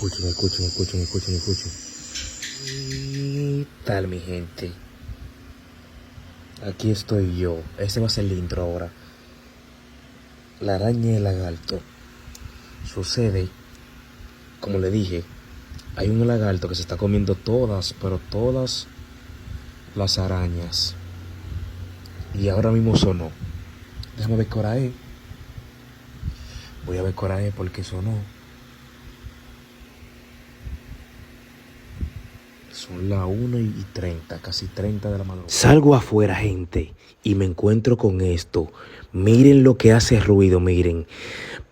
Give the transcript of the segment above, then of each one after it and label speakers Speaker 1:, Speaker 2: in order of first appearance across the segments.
Speaker 1: Escuchen. ¿Qué tal, mi gente? Aquí estoy yo. Este va a ser el intro ahora. La araña y el lagarto. Sucede, como le dije, hay un lagarto que se está comiendo todas las arañas. Y ahora mismo sonó. Déjame ver qué hora es. Voy a ver qué hora es porque sonó. Son las 1:30, casi 30 de la madrugada. Salgo afuera, gente, y me encuentro con esto. Miren lo que hace ruido, miren.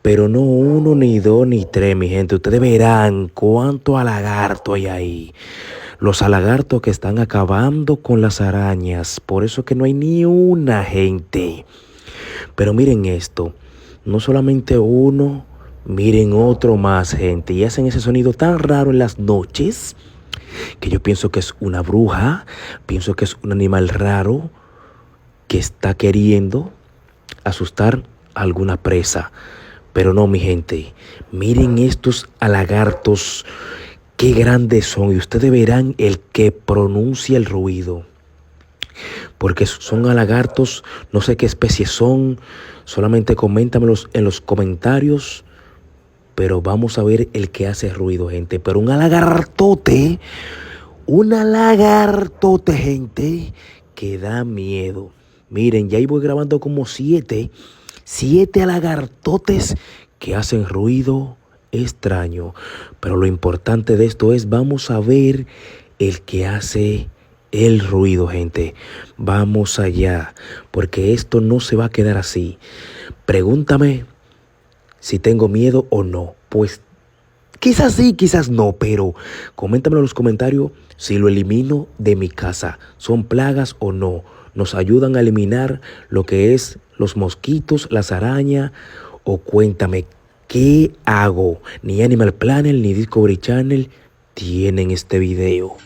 Speaker 1: Pero no 1, ni 2, ni 3, mi gente. Ustedes verán cuánto lagarto hay ahí. Los lagartos que están acabando con las arañas. Por eso que no hay ni una, gente. Pero miren esto. No solamente uno, miren otro más, gente. Y hacen ese sonido tan raro en las noches que yo pienso que es una bruja, pienso que es un animal raro que está queriendo asustar a alguna presa. Pero no, mi gente, miren estos lagartos, qué grandes son. Y ustedes verán el que pronuncia el ruido. Porque son lagartos, no sé qué especie son, solamente coméntamelos en los comentarios. Pero vamos a ver el que hace ruido, gente. Pero un lagartote, gente, que da miedo. Miren, ya ahí voy grabando como 7 lagartotes que hacen ruido extraño. Pero lo importante de esto es, vamos a ver el que hace el ruido, gente. Vamos allá, porque esto no se va a quedar así. Pregúntame si tengo miedo o no. Pues quizás sí, quizás no, pero coméntame en los comentarios si lo elimino de mi casa. ¿Son plagas o no? ¿Nos ayudan a eliminar lo que es los mosquitos, las arañas? O cuéntame, ¿qué hago? Ni Animal Planet ni Discovery Channel tienen este video.